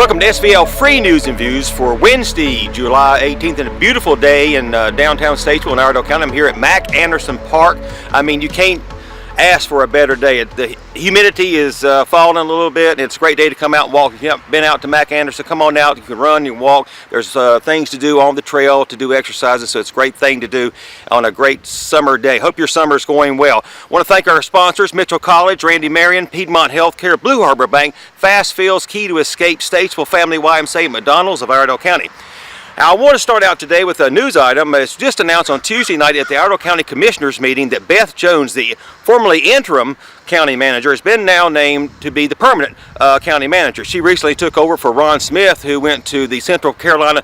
Welcome to SVL Free News and Views for Wednesday, July 18th, and a beautiful day in downtown Statesville in Iredell County. I'm here at Mac Anderson Park. I mean, you can't ask for a better day. The humidity is falling a little bit, and it's a great day to come out and walk. If you haven't been out to Mac Anderson, come on out. You can run, you can walk. There's things to do on the trail, to do exercises, so it's a great thing to do on a great summer day. Hope your summer is going well. I want to thank our sponsors, Mitchell College, Randy Marion, Piedmont Healthcare, Blue Harbor Bank, Fast Fields, Key to Escape, Statesville Family YMCA, McDonald's of Iredell County. Now, I want to start out today with a news item. It's just announced on Tuesday night at the Iredell County Commissioners meeting that Beth Jones, the formerly interim county manager, has been now named to be the permanent county manager. She recently took over for Ron Smith, who went to the Central Carolina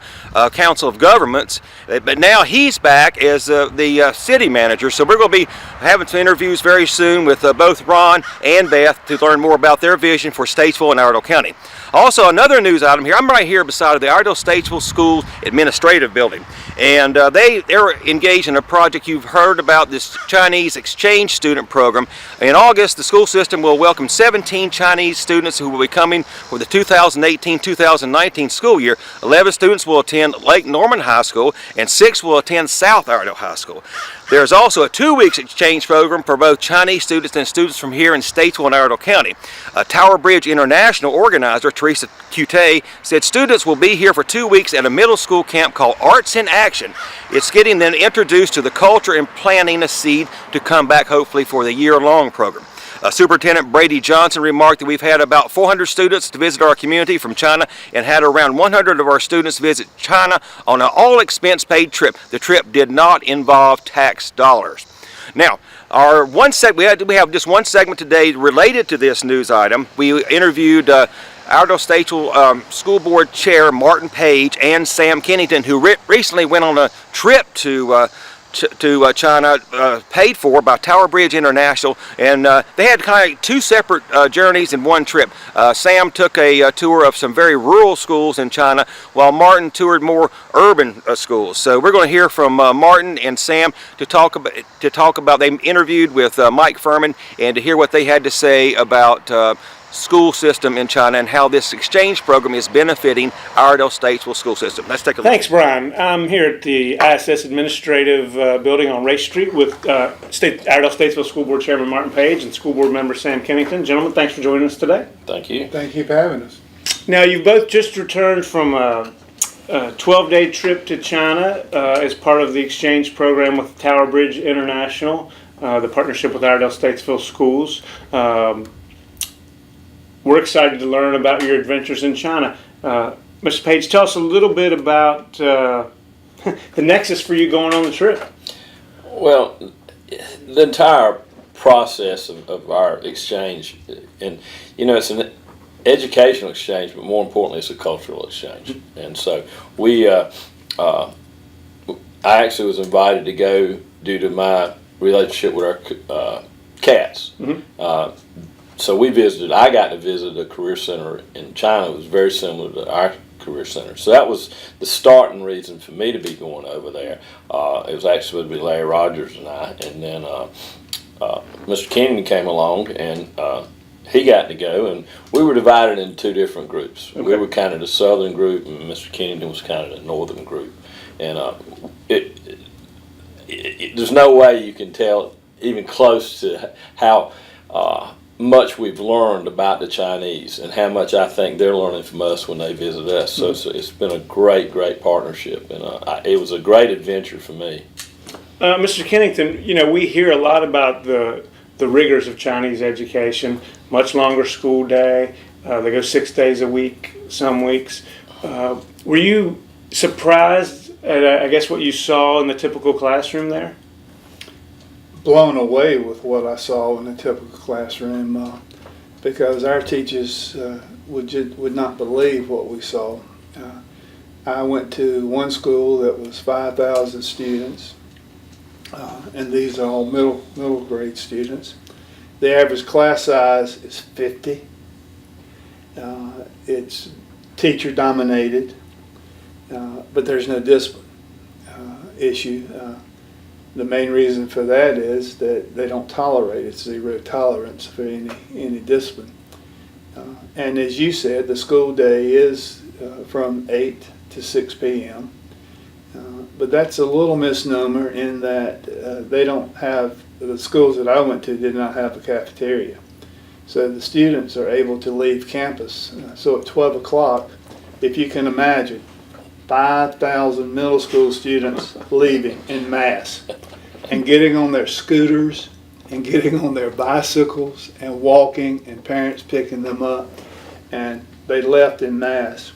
Council of Governments, but now he's back as the city manager. So we're going to be having some interviews very soon with both Ron and Beth to learn more about their vision for Statesville and Iredell County. Also, another news item here. I'm right here beside the Iredell-Statesville School Administrative Building, and they're engaged in a project you've heard about, this Chinese exchange student program. In August, the school system will welcome 17 Chinese students who will be coming for the 2018-2019 school year. 11 students will attend Lake Norman High School, and 6 will attend South Iredell High School. There's also a 2-week exchange program for both Chinese students and students from here in Statesville and Iredell County. Tower Bridge International organizer Teresa Cute said students will be here for 2 weeks at a middle school camp called Arts in Action. It's getting them introduced to the culture and planting a seed to come back hopefully for the year-long program. Superintendent Brady Johnson remarked that we've had about 400 students to visit our community from China and had around 100 of our students visit China on an all-expense-paid trip. The trip did not involve tax dollars. Now, we have just one segment today related to this news item. We interviewed Iredell-Statesville School Board Chair Martin Page and Sam Kennington, who recently went on a trip to China, paid for by Tower Bridge International, and they had kind of 2 separate journeys in one trip. Sam took a tour of some very rural schools in China, while Martin toured more urban schools. So we're going to hear from Martin and Sam to talk about. They interviewed with Mike Fuhrman and to hear what they had to say about school system in China and how this exchange program is benefiting Iredell-Statesville school system. Let's take a look. Thanks, Brian. I'm here at the ISS Administrative Building on Race Street with Iredell-Statesville School Board Chairman Martin Page and School Board Member Sam Kennington. Gentlemen, thanks for joining us today. Thank you. Thank you for having us. Now, you've both just returned from a 12-day trip to China as part of the exchange program with Tower Bridge International, the partnership with Iredell-Statesville Schools. We're excited to learn about your adventures in China. Mr. Page, tell us a little bit about the nexus for you going on the trip. Well, the entire process of our exchange, and it's an educational exchange, but more importantly, it's a cultural exchange. And so I actually was invited to go due to my relationship with our cats. Mm-hmm. So I got to visit a career center in China. It was very similar to our career center. So that was the starting reason for me to be going over there. It was actually going to be Larry Rogers and I. And then Mr. Kennington came along and he got to go. And we were divided into 2 different groups. Okay. We were kind of the southern group and Mr. Kennington was kind of the northern group. And there's no way you can tell even close to how much we've learned about the Chinese and how much I think they're learning from us when they visit us. So it's been a great partnership, and it was a great adventure for me. Mr. Kennington, we hear a lot about the rigors of Chinese education, much longer school day. They go 6 days a week, some weeks. Were you surprised at, I guess, what you saw in the typical classroom there? Blown away with what I saw in a typical classroom because our teachers would not believe what we saw. I went to one school that was 5,000 students, and these are all middle grade students. The average class size is 50. It's teacher dominated, but there's no discipline issue. The main reason for that is that they don't tolerate it. It's zero tolerance for any discipline. And as you said, the school day is from 8 to 6 p.m. But that's a little misnomer in that they don't have, the schools that I went to did not have a cafeteria. So the students are able to leave campus. So at 12 o'clock, if you can imagine, 5,000 middle school students leaving en masse and getting on their scooters and getting on their bicycles and walking, and parents picking them up, and they left en masse.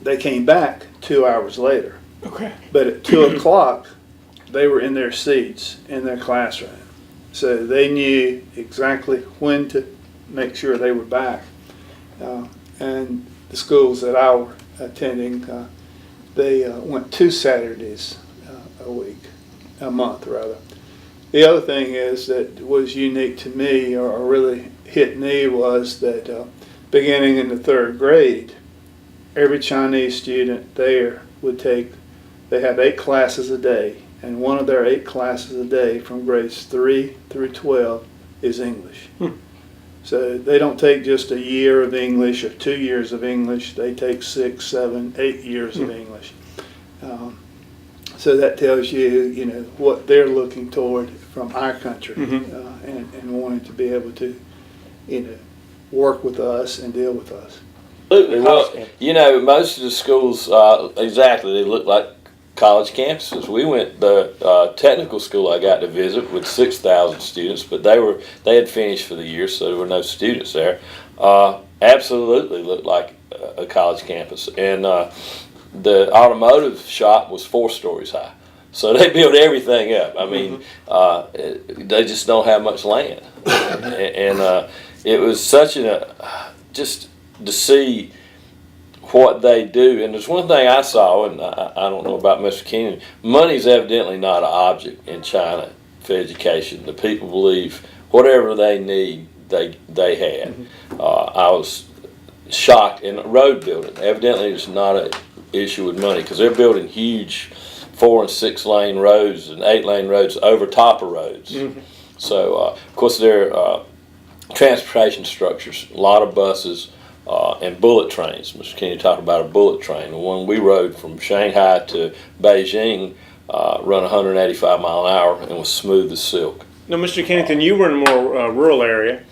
They came back 2 hours later. Okay. But at 2 o'clock, they were in their seats in their classroom. So they knew exactly when to make sure they were back. And the schools that I were attending, they went 2 Saturdays a month rather. The other thing is that was unique to me, or really hit me, was that beginning in the 3rd grade, every Chinese student there they have 8 classes a day, and one of their 8 classes a day from grades 3 through 12 is English. So they don't take just a year of English or 2 years of English, they take 6, 7, 8 years of English. So that tells you, what they're looking toward from our country, and wanting to be able to, work with us and deal with us. Absolutely. Well, most of the schools, exactly, they look like college campuses. We went the technical school I got to visit with 6,000 students, but they had finished for the year, so there were no students there. Absolutely looked like a college campus, and the automotive shop was 4 stories high. So they built everything up. I mean, they just don't have much land, and it was such just to see what they do. And there's one thing I saw, and I don't know about Mr. Kennington, money's evidently not an object in China for education. The people believe whatever they need, they had. I was shocked in road building. Evidently it's not an issue with money, because they're building huge 4 and 6 lane roads and 8 lane roads over top of roads. So of course their transportation structures, a lot of buses, and bullet trains. Mr. Kennedy talked about a bullet train. The one we rode from Shanghai to Beijing run 185 mile an hour and was smooth as silk. Now, Mr. Kennington, you were in a more rural area.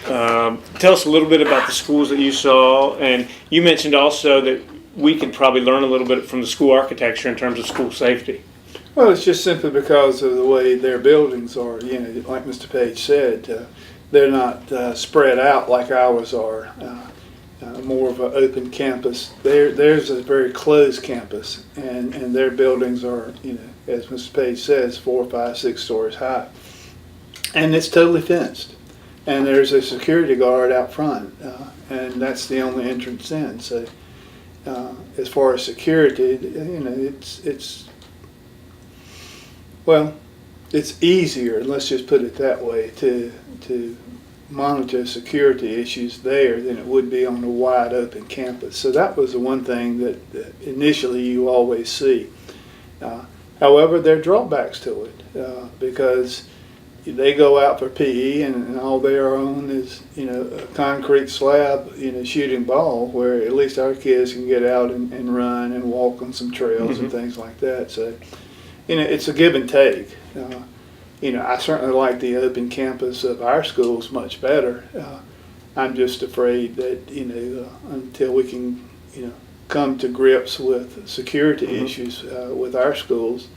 Tell us a little bit about the schools that you saw, and you mentioned also that we could probably learn a little bit from the school architecture in terms of school safety. Well, it's just simply because of the way their buildings are. Like Mr. Page said, they're not spread out like ours are. More of an open campus. Theirs is a very closed campus, and their buildings are, as Mr. Page says, 4, 5, 6 stories high, and it's totally fenced. And there's a security guard out front, and that's the only entrance in. So, as far as security, it's easier. Let's just put it that way to monitor security issues there than it would be on a wide open campus. So that was the one thing that initially you always see. However, there are drawbacks to it, because they go out for PE and all they are on is a concrete slab shooting ball, where at least our kids can get out and run and walk on some trails and things like that. So it's a give and take. I certainly like the open campus of our schools much better. I'm just afraid that, until we can, come to grips with security issues with our schools,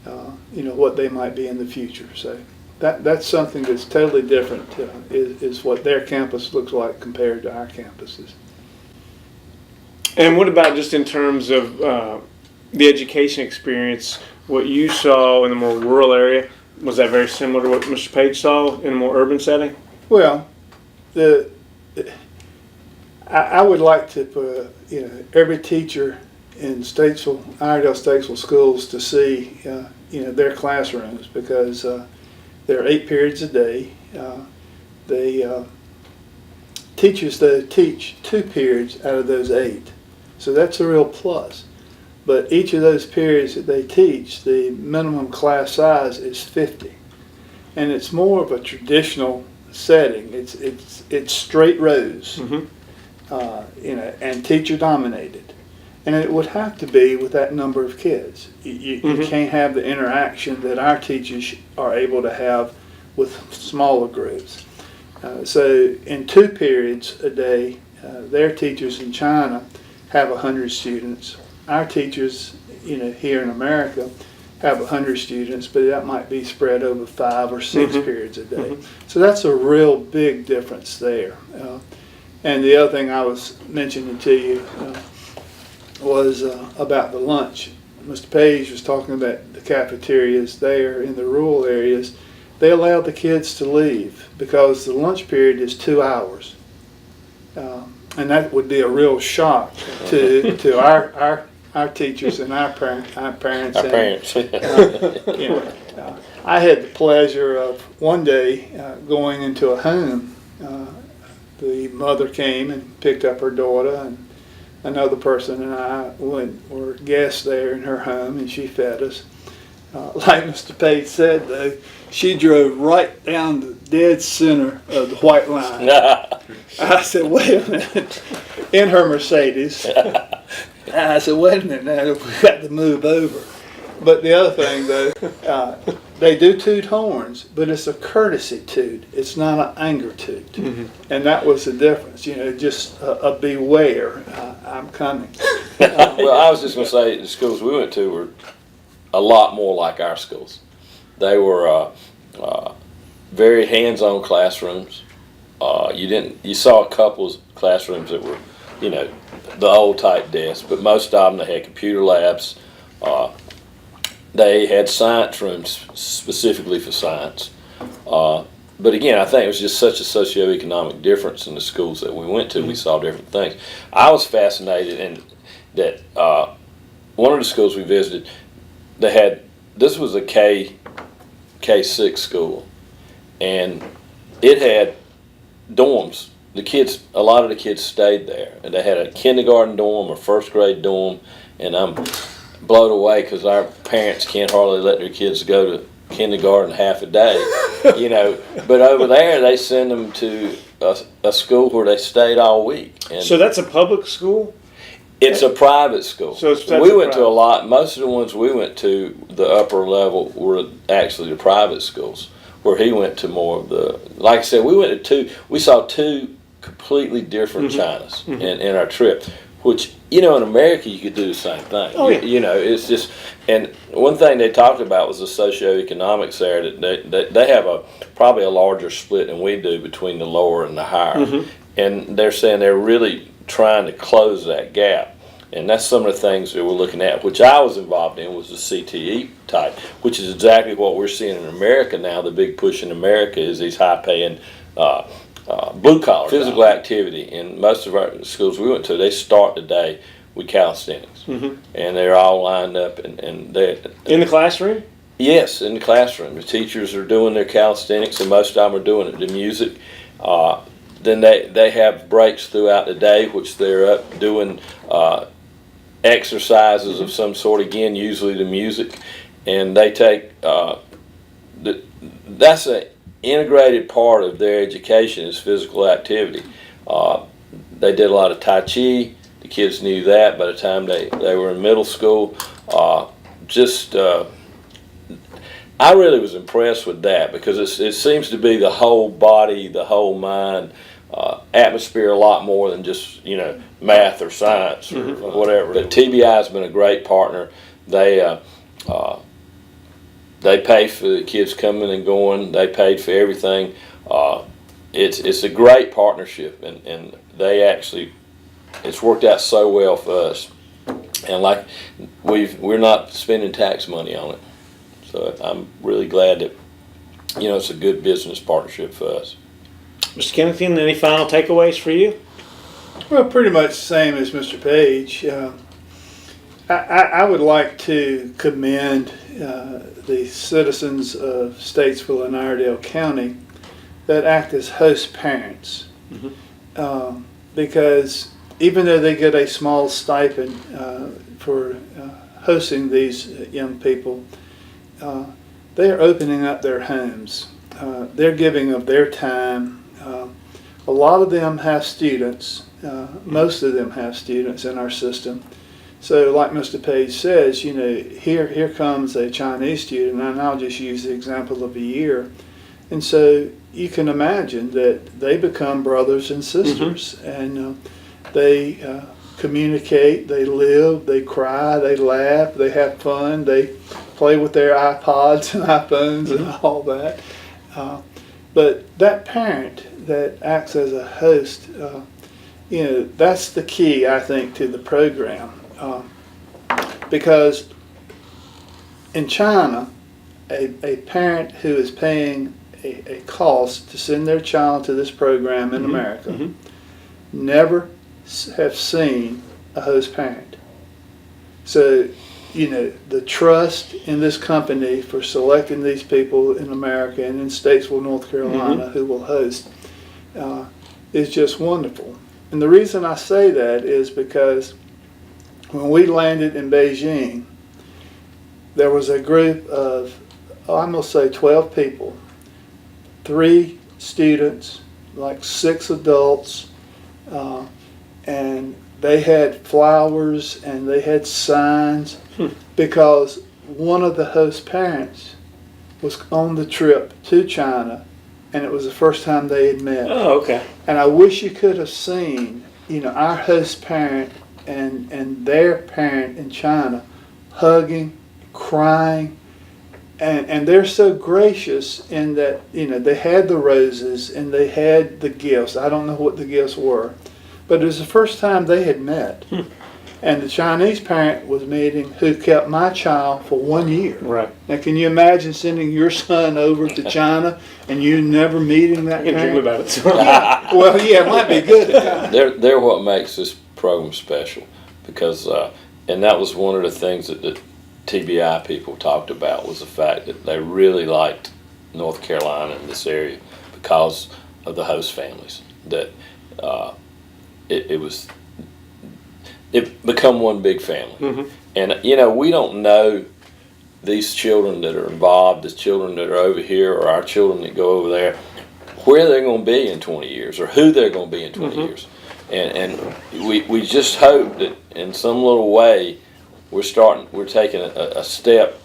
what they might be in the future. So that's something that's totally different, is what their campus looks like compared to our campuses. And what about just in terms of the education experience, what you saw in the more rural area? Was that very similar to what Mr. Page saw in a more urban setting? Well, I would like to, every teacher in Statesville, Iredell-Statesville schools, to see, their classrooms, because there are 8 periods a day. Teachers teach 2 periods out of those 8, so that's a real plus. But each of those periods that they teach, the minimum class size is 50. And it's more of a traditional setting. It's straight rows, Mhm. And teacher dominated. And it would have to be with that number of kids. You can't have the interaction that our teachers are able to have with smaller groups. So in 2 periods a day, their teachers in China have 100 students. Our teachers, here in America, have 100 students, but that might be spread over 5 or 6 periods a day. So that's a real big difference there. And the other thing I was mentioning to you was about the lunch. Mr. Page was talking about the cafeterias there in the rural areas. They allowed the kids to leave because the lunch period is 2 hours. And that would be a real shock to our teachers and our parents. I had the pleasure of one day going into a home. The mother came and picked up her daughter, and another person and I were guests there in her home, and she fed us. Like Mr. Page said, though, she drove right down the dead center of the white line. I said, wait a minute, in her Mercedes. I said, wait a minute now, we've got to move over. But the other thing, though, they do toot horns, but it's a courtesy toot. It's not an anger toot. And that was the difference, just a beware, I'm coming. Well, I was just going to say the schools we went to were a lot more like our schools. They were very hands-on classrooms. You saw a couple of classrooms that were, the old type desks, but most of them they had computer labs. They had science rooms specifically for science. But again, I think it was just such a socioeconomic difference in the schools that we went to. We saw different things. I was fascinated in that one of the schools we visited, this was a K6 school, and it had dorms. A lot of the kids stayed there, and they had a kindergarten dorm, a first grade dorm, and I'm blown away because our parents can't hardly let their kids go to kindergarten half a day, But over there, they send them to a school where they stayed all week. And So that's a public school? it's a private school. So we went to a lot. Most of the ones we went to, the upper level, were actually the private schools. Where he went to more of the, like I said, we saw 2 completely different Chinas in our trip. Which, in America you could do the same thing. Oh, yeah. It's just, and one thing they talked about was the socioeconomics there, that they have probably a larger split than we do between the lower and the higher. And they're saying they're really trying to close that gap. And that's some of the things that we're looking at, which I was involved in, was the CTE type, which is exactly what we're seeing in America now. The big push in America is these high-paying blue-collar physical activity. And most of our schools we went to, they start the day with calisthenics. And they're all lined up. And they In the classroom? Yes, in the classroom. The teachers are doing their calisthenics, and most of them are doing it. The music. Then they have breaks throughout the day, which they're up doing exercises of some sort, again, usually the music. And they take, that's an integrated part of their education is physical activity. They did a lot of Tai Chi. The kids knew that by the time they were in middle school. I really was impressed with that because it seems to be the whole body, the whole mind, atmosphere a lot more than just math or science or whatever. But TBI has been a great partner. They pay for the kids coming and going. They paid for everything. It's a great partnership, and it's worked out so well for us. And like we're not spending tax money on it. So I'm really glad that, it's a good business partnership for us. Mr. Kennington, any final takeaways for you? Well, pretty much the same as Mr. Page. I would like to commend the citizens of Statesville and Iredell County that act as host parents. Because even though they get a small stipend for hosting these young people, they are opening up their homes they're giving of their time. A lot of them have students. Most of them have students in our system. So like Mr. Page says, here comes a Chinese student, and I'll just use the example of a year. And so you can imagine that they become brothers and sisters, and they communicate, they live, they cry, they laugh, they have fun, they play with their iPods and iPhones and all that. But that parent that acts as a host, that's the key, I think, to the program. Because in China, a parent who is paying a cost to send their child to this program in America never have seen a host parent. So, the trust in this company for selecting these people in America and in Statesville, North Carolina, who will host, is just wonderful. And the reason I say that is because when we landed in Beijing, there was a group of, I'm going to say 12 people, 3 students, like 6 adults, and they had flowers and they had signs because one of the host parents was on the trip to China, and it was the first time they had met. Oh, okay. And I wish you could have seen, our host parent and their parent in China hugging, crying, and they're so gracious in that, they had the roses and they had the gifts. I don't know what the gifts were, but it was the first time they had met. And the Chinese parent was meeting who kept my child for 1 year. Right. Now, can you imagine sending your son over to China and you never meeting that I can parent? dream about it. Well, yeah, it might be good. They're what makes this program special, because and that was one of the things that the TBI people talked about, was the fact that they really liked North Carolina in this area because of the host families. That it become one big family. And we don't know these children that are involved, the children that are over here, or our children that go over there, where they're going to be in 20 years, or who they're going to be in 20 years. And we just hope that in some little way we're taking a step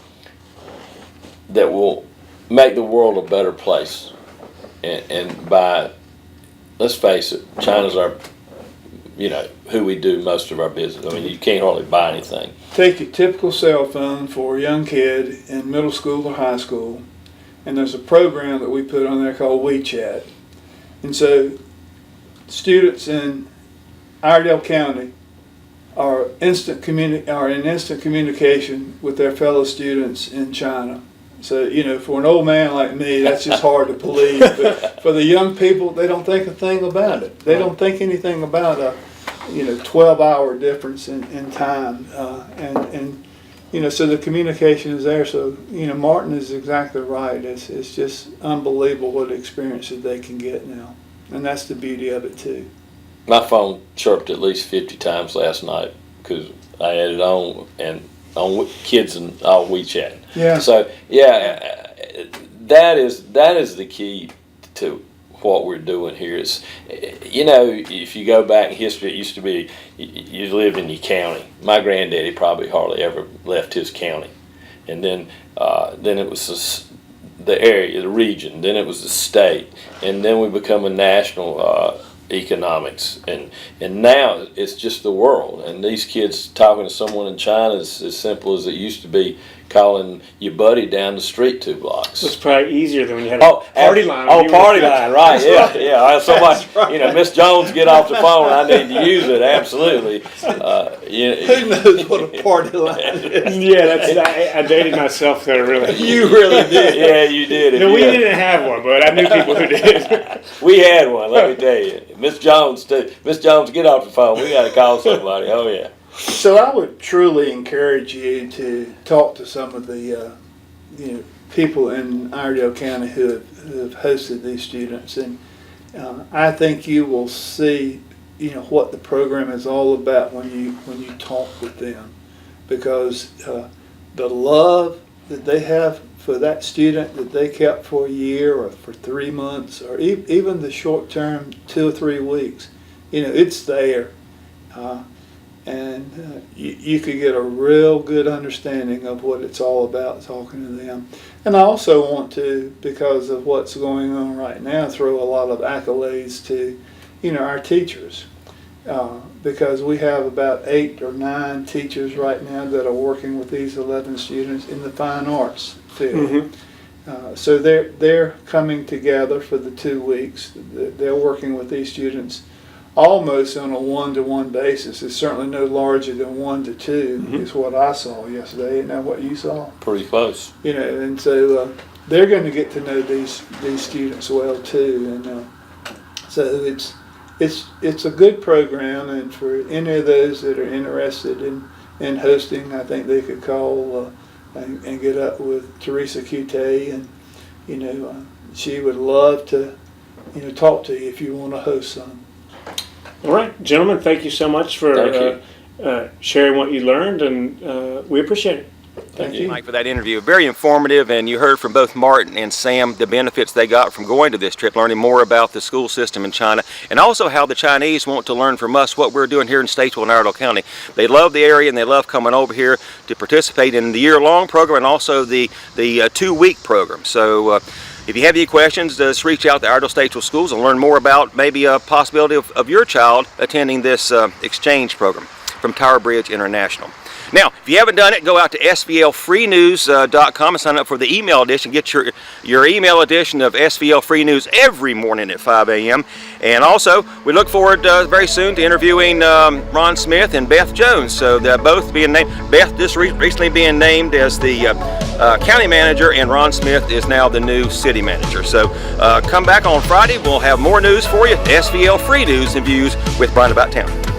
that will make the world a better place. And by, let's face it, China's our, who we do most of our business. I mean, you can't hardly buy anything. Take your typical cell phone for a young kid in middle school or high school, and there's a program that we put on there called WeChat. And so students in Iredell County are in instant communication with their fellow students in China. So, for an old man like me, that's just hard to believe. But for the young people, they don't think a thing about it. They don't think anything about a, 12-hour difference in time. So the communication is there. So, Martin is exactly right. It's just unbelievable what experiences they can get now. And that's the beauty of it, too. My phone chirped at least 50 times last night because I had it on kids and all WeChat. Yeah. So that is the key to what we're doing here. Is if you go back in history, it used to be you lived in your county. My granddaddy probably hardly ever left his county, and then it was the area, the region. Then it was the state, and then we become a national. Economics, and now it's just the world, and these kids talking to someone in China is as simple as it used to be calling your buddy down the street 2 blocks. It's probably easier than when you had a party line. Party line, right? Yeah. Somebody, Miss Jones, get off the phone. I need to use it. Absolutely. Who knows what a party line is? Yeah, I dated myself there, really. You really did. Yeah, you did. No, we didn't have one, but I knew people who did. We had one. Let me tell you, Miss Jones too. Miss Jones, get off the phone. We got to call somebody. Oh yeah. So I would truly encourage you to talk to some of the people in Iredell County who have hosted these students, and I think you will see what the program is all about when you talk with them, because the love that they have for that student that they kept for a year or for 3 months or even the short term 2 or 3 weeks, it's there. And you could get a real good understanding of what it's all about talking to them. And I also want to, because of what's going on right now, throw a lot of accolades to, our teachers. Because we have about 8 or 9 teachers right now that are working with these 11 students in the fine arts field. So they're coming together for the 2 weeks. They're working with these students almost on a one-to-one basis. It's certainly no larger than 1 to 2 is what I saw yesterday. Isn't that what you saw? Pretty close. And so they're going to get to know these students well too. And so it's a good program, and for any of those that are interested in hosting, I think they could call and get up with Teresa Cute, and she would love to talk to you if you want to host some. All right, gentlemen, thank you so much for sharing what you learned, and we appreciate it. Thank you, Mike, for that interview. Very informative, and you heard from both Martin and Sam the benefits they got from going to this trip, learning more about the school system in China, and also how the Chinese want to learn from us what we're doing here in Statesville and Iredell County. They love the area, and they love coming over here to participate in the year-long program and also the 2-week program. So if you have any questions, just reach out to Iredell-Statesville Schools and learn more about maybe a possibility of your child attending this exchange program from Tower Bridge International. Now, if you haven't done it, go out to SVLFreeNews.com and sign up for the email edition. Get your email edition of SVL Free News every morning at 5 a.m. And also, we look forward very soon to interviewing Ron Smith and Beth Jones. So they're both being named. Beth just recently being named as the county manager, and Ron Smith is now the new city manager. So come back on Friday. We'll have more news for you. SVL Free News and Views with Brian About Town.